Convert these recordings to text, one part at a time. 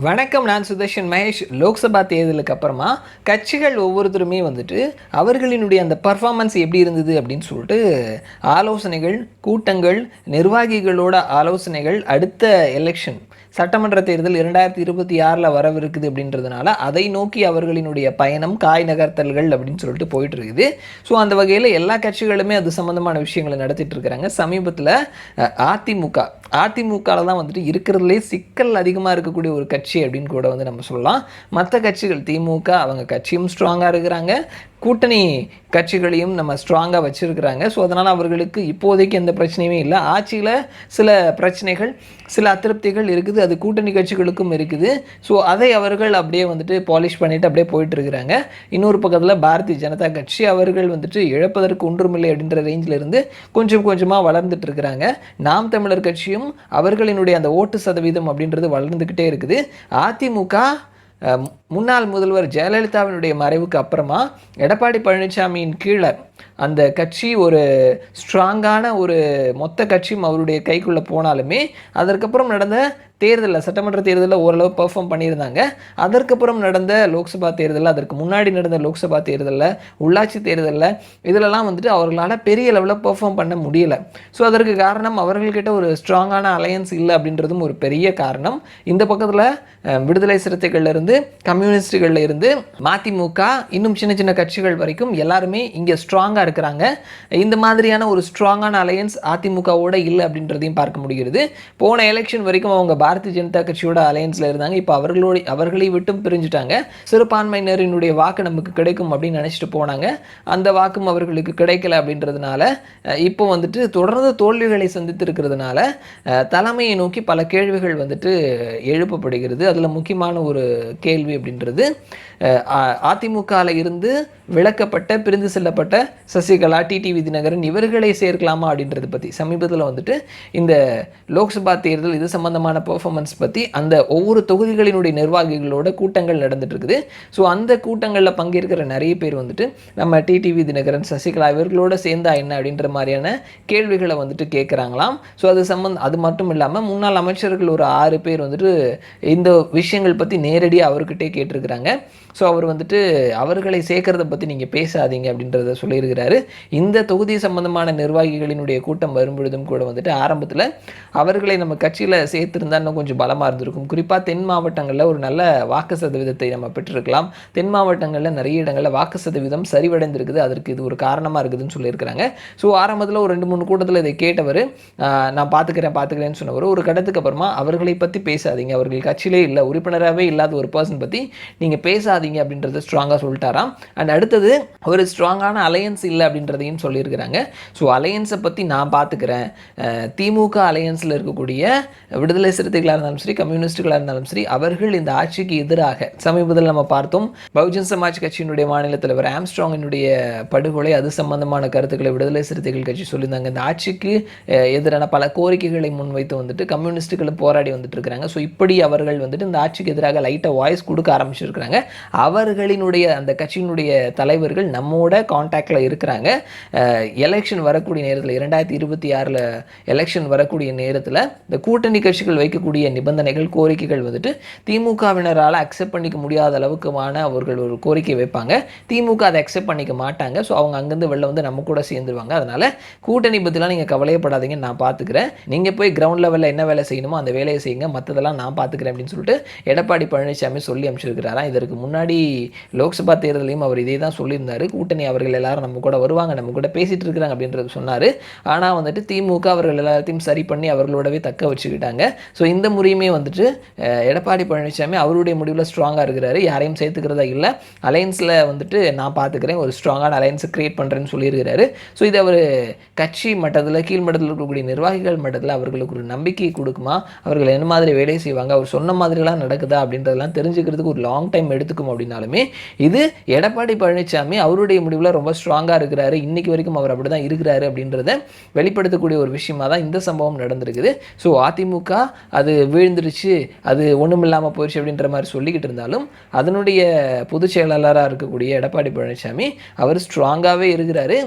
வணக்கம். நான் சுதர்ஷன் மகேஷ். லோக்சபா தேர்தலுக்கு அப்புறமா கட்சிகள் ஒவ்வொருத்தருமே வந்துட்டு அவர்களினுடைய அந்த பர்ஃபார்மன்ஸ் எப்படி இருந்தது அப்படின்னு சொல்லிட்டு ஆலோசனைகள், கூட்டங்கள், நிர்வாகிகளோட ஆலோசனைகள் அடுத்த எலெக்ஷன் சட்டமன்ற தேர்தல் 2026 வரவிருக்குது அப்படின்றதுனால அதை நோக்கி அவர்களினுடைய பயணம், காய் நகர்த்தல்கள் அப்படின்னு சொல்லிட்டு போயிட்டு இருக்குது. ஸோ அந்த வகையில் எல்லா கட்சிகளுமே அது சம்மந்தமான விஷயங்களை நடத்திட்டு இருக்கிறாங்க. சமீபத்தில் அதிமுகவில் தான் வந்துட்டு இருக்கிறதுலே சிக்கல் அதிகமாக இருக்கக்கூடிய ஒரு கட்சி அப்படின்னு கூட வந்து நம்ம சொல்லலாம். மற்ற கட்சிகள் திமுக அவங்க கட்சியும் ஸ்ட்ராங்காக இருக்கிறாங்க, கூட்டணி கட்சிகளையும் நம்ம ஸ்ட்ராங்காக வச்சுருக்கிறாங்க. ஸோ அதனால் அவர்களுக்கு இப்போதைக்கு எந்த பிரச்சனையுமே இல்லை. ஆட்சியில் சில பிரச்சனைகள், சில அதிருப்திகள் இருக்குது, அது கூட்டணி கட்சிகளுக்கும் இருக்குது. ஸோ அதை அவர்கள் அப்படியே வந்துட்டு பாலிஷ் பண்ணிவிட்டு அப்படியே போயிட்டுருக்கிறாங்க. இன்னொரு பக்கத்தில் பாரதிய ஜனதா கட்சி அவர்கள் வந்துட்டு இழப்பதற்கு ஒன்றுமில்லை அப்படின்ற ரேஞ்சில் இருந்து கொஞ்சம் கொஞ்சமாக வளர்ந்துட்டு இருக்கிறாங்க. நாம் தமிழர் கட்சியும் அவர்களினுடைய அந்த ஓட்டு சதவீதம் அப்படின்றது வளர்ந்துக்கிட்டே இருக்குது. அதிமுக முன்னாள் முதல்வர் ஜெயலலிதாவினுடைய மறைவுக்கு அப்புறமா எடப்பாடி பழனிசாமியின் கீழே அந்த கட்சி ஒரு ஸ்ட்ராங்கான ஒரு மொத்த கட்சியும் அவருடைய கைக்குள்ளே போனாலுமே அதற்கப்புறம் நடந்த தேர்தலில், சட்டமன்ற தேர்தலில் ஓரளவு பெர்ஃபார்ம் பண்ணியிருந்தாங்க. அதற்கப்புறம் நடந்த லோக்சபா தேர்தலில், அதற்கு முன்னாடி நடந்த லோக்சபா தேர்தலில், உள்ளாட்சி தேர்தலில் இதிலெல்லாம் வந்துட்டு அவர்களால் பெரிய லெவலில் பெர்ஃபார்ம் பண்ண முடியலை. ஸோ அதற்கு காரணம் அவர்கள்கிட்ட ஒரு ஸ்ட்ராங்கான அலையன்ஸ் இல்லை அப்படின்றதும் ஒரு பெரிய காரணம். இந்த பக்கத்தில் விடுதலை சிறுத்தைகள்லேருந்து, கம்யூனிஸ்டுகளில் இருந்து, மதிமுக, இன்னும் சின்ன சின்ன கட்சிகள் வரைக்கும் எல்லாருமே இங்கே ஸ்ட்ராங்காக இருக்கிறாங்க. இந்த மாதிரியான ஒரு ஸ்ட்ராங்கான அலையன்ஸ் அதிமுகவோட இல்லை அப்படின்றதையும் பார்க்க முடிகிறது. போன எலெக்ஷன் வரைக்கும் அவங்க பாரதிய ஜனதா கட்சியோட அலையன்ஸில் இருந்தாங்க. இப்போ அவர்களை விட்டும் பிரிஞ்சுட்டாங்க. சிறுபான்மையினரினுடைய வாக்கு நமக்கு கிடைக்கும் அப்படின்னு நினச்சிட்டு போனாங்க. அந்த வாக்கும் அவர்களுக்கு கிடைக்கல அப்படின்றதுனால இப்போ வந்துட்டு தொடர்ந்து தோல்விகளை சந்தித்து இருக்கிறதுனால தலைமையை நோக்கி பல கேள்விகள் வந்துட்டு எழுப்பப்படுகிறது. அதில் முக்கியமான ஒரு கேள்வி அப்படின்றது அதிமுகவில் இருந்து விலக்கப்பட்ட, பிரிந்து செல்லப்பட்ட சசிகலா, டிடிவி தினகரன் இவர்களை சேர்க்கலாமா அப்படின்றது பற்றி சமீபத்தில் வந்துட்டு இந்த லோக்சபா தேர்தல் இது சம்பந்தமான பெர்ஃபார்மன்ஸ் பற்றி அந்த ஒவ்வொரு தொகுதிகளினுடைய நிர்வாகிகளோட கூட்டங்கள் நடந்துட்டு இருக்குது. ஸோ அந்த கூட்டங்களில் பங்கேற்கிற நிறைய பேர் வந்துட்டு நம்ம டிடிவி தினகரன், சசிகலா இவர்களோட சேர்ந்தா என்ன அப்படின்ற மாதிரியான கேள்விகளை வந்துட்டு கேட்குறாங்களாம். ஸோ அது மட்டும் இல்லாமல் முன்னாள் அமைச்சர்கள் ஒரு 6 பேர் வந்துட்டு இந்த விஷயங்கள் பற்றி நேரடியாக அவர்கிட்டே கேட்டிருக்கிறாங்க. ஸோ அவர் வந்துட்டு அவர்களை சேர்க்கறதை பற்றி நீங்கள் பேசாதீங்க அப்படின்றத சொல்லியிருக்கிறாரு. இந்த தொகுதி சம்பந்தமான நிர்வாகிகளினுடைய கூட்டம் வரும்பொழுதும் கூட வந்துட்டு ஆரம்பத்தில் அவர்களை நம்ம கட்சியில் சேர்த்துருந்தா இன்னும் கொஞ்சம் பலமாக இருந்திருக்கும். குறிப்பாக தென் மாவட்டங்களில் ஒரு நல்ல வாக்கு சதவீதத்தை நம்ம பெற்றிருக்கலாம். தென் மாவட்டங்களில் நிறைய இடங்களில் வாக்கு சதவீதம் சரிவடைந்திருக்குது, அதற்கு இது ஒரு காரணமாக இருக்குதுன்னு சொல்லியிருக்கிறாங்க. ஸோ ஆரம்பத்தில் ஒரு 2-3 கூட்டத்தில் இதை கேட்டவர், நான் பார்த்துக்கிறேன்னு சொன்னவர், ஒரு கடத்துக்கு அப்புறமா அவர்களை பற்றி பேசாதீங்க, அவர்கள் கட்சியிலே இல்லை, உறுப்பினராகவே இல்லாத ஒரு பர்சன் பற்றி நீங்கள் பேசாதீங்க அப்படின்றத ஸ்ட்ராங்காக சொல்லிட்டாராம். அண்ட் அடுத்தது ஒரு ஸ்ட்ராங்கான அலையன்ஸ் இல்லை அப்படின்றதையும் சொல்லியிருக்கிறாங்க. ஸோ அலையன்ஸை பற்றி நான் பார்த்துக்கிறேன், திமுக அலையன்ஸில் இருக்கக்கூடிய விடுதலை சிறுத்தைகளாக இருந்தாலும் சரி, கம்யூனிஸ்டுகளாக இருந்தாலும் சரி, அவர்கள் இந்த ஆட்சிக்கு எதிராக சமீபத்தில் நம்ம பார்த்தோம் பகுஜன் சமாஜ் கட்சியினுடைய மாநில தலைவர் ஆம்ஸ்ட்ராங்கினுடைய படுகொலை, அது சம்பந்தமான கருத்துக்களை விடுதலை சிறுத்தைகள் கட்சி சொல்லியிருந்தாங்க. இந்த ஆட்சிக்கு எதிரான பல கோரிக்கைகளை முன்வைத்து வந்துட்டு கம்யூனிஸ்டுகளும் போராடி வந்துட்டு இருக்கிறாங்க. ஸோ இப்படி அவர்கள் வந்துட்டு இந்த ஆட்சிக்கு எதிராக லைட்டாக வாய்ஸ் கொடுக்க ஆரம்பிச்சிருக்கிறாங்க. அவர்களினுடைய அந்த கட்சியினுடைய தலைவர்கள் நம்மோட கான்டாக்டில் இருக்கிறாங்க. எலெக்ஷன் வரக்கூடிய நேரத்தில் 2026 எலெக்ஷன் வரக்கூடிய நேரத்தில் இந்த கூட்டணி கட்சிகள் வைக்கக்கூடிய நிபந்தனைகள், கோரிக்கைகள் வந்துட்டு திமுகவினரால் அக்செப்ட் பண்ணிக்க முடியாத அளவுக்குமான அவர்கள் ஒரு கோரிக்கை வைப்பாங்க. திமுக அதை அக்செப்ட் பண்ணிக்க மாட்டாங்க. ஸோ அவங்க அங்கேருந்து வெளில வந்து நம்ம கூட சேர்ந்துருவாங்க. அதனால் கூட்டணி பற்றிலாம் நீங்கள் கவலையப்படாதீங்க, நான் பார்த்துக்கிறேன், நீங்கள் போய் கிரவுண்ட் லெவலில் என்ன வேலை செய்யணுமோ அந்த வேலையை செய்யுங்க, மற்றதெல்லாம் நான் பார்த்துக்கிறேன் அப்படின்னு சொல்லிட்டு எடப்பாடி பழனிசாமி சொல்லி அமைச்சிருக்கிறாராம். இதற்கு முன்னாடி லோக்சபா தேர்தலையும் அவர் இதே தான் சொல்லியிருந்தார். கூட்டணி அவர்கள் எல்லாரும் நம்ம கூட வருவாங்க, நம்ம கூட பேசிகிட்டு இருக்கிறாங்க அப்படின்றது சொன்னார். ஆனால் வந்துட்டு திமுக அவர்கள் எல்லாத்தையும் சரி பண்ணி அவர்களோடவே தக்க வச்சுக்கிட்டாங்க. ஸோ இந்த முறையுமே வந்துட்டு எடப்பாடி பழனிசாமி அவருடைய முடிவில் ஸ்ட்ராங்காக இருக்கிறாரு, யாரையும் சேர்த்துக்கிறதா இல்லை, அலையன்ஸில் வந்துட்டு நான் பார்த்துக்கிறேன், ஒரு ஸ்ட்ராங்கான அலையன்ஸை கிரியேட் பண்ணுறேன்னு சொல்லியிருக்கிறாரு. ஸோ இது அவர் கட்சி மட்டத்தில், கீழ் மட்டத்தில் இருக்கக்கூடிய நிர்வாகிகள் மட்டத்தில் அவர்களுக்கு ஒரு நம்பிக்கை கொடுக்குமா, அவர்கள் என்ன மாதிரி வேலை செய்வாங்க, அவர் சொன்ன மாதிரிலாம் நடக்குதா அப்படின்றதெல்லாம் தெரிஞ்சுக்கிறதுக்கு ஒரு லாங் டைம் எடுத்துக்கும் அப்படின்னாலுமே இது எடப்பாடி பழனிசாமி அவருடைய முடிவில் ரொம்ப ஸ்ட்ராங்காக இருக்கிறாரு, இன்னைக்கு வரைக்கும் அவர் அப்படி தான் இருக்கிறாரு அப்படின்றத வெளிப்படுத்தக்கூடிய ஒரு விஷயமா தான் இந்த சம்பவம் நடந்திருக்குது. ஸோ அதிமுக அது வீழ்ந்துருச்சு, அது ஒன்றும் இல்லாமல் போயிடுச்சு அப்படின்ற மாதிரி சொல்லிக்கிட்டு இருந்தாலும் அதனுடைய பொதுச் செயலாளராக இருக்கக்கூடிய எடப்பாடி பழனிசாமி அவர் ஸ்ட்ராங்காகவே இருக்கிறாரு.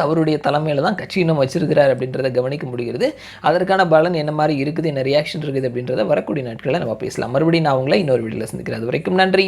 அவருடைய தலைமையில் தான் கட்சி இன்னும் வச்சிருக்கிறார் அப்படின்றத கவனிக்க முடிகிறது. அதற்கான பலன் என்ன மாதிரி இருக்குது, என்ன ரியாக்ஷன் இருக்குது அப்படின்றத வரக்கூடிய நாட்களில் நம்ம பேசலாம். மறுபடியும் நான் உங்களை இன்னொரு வீடியோவில் சந்திக்கிறேன். அது வரைக்கும் நன்றி.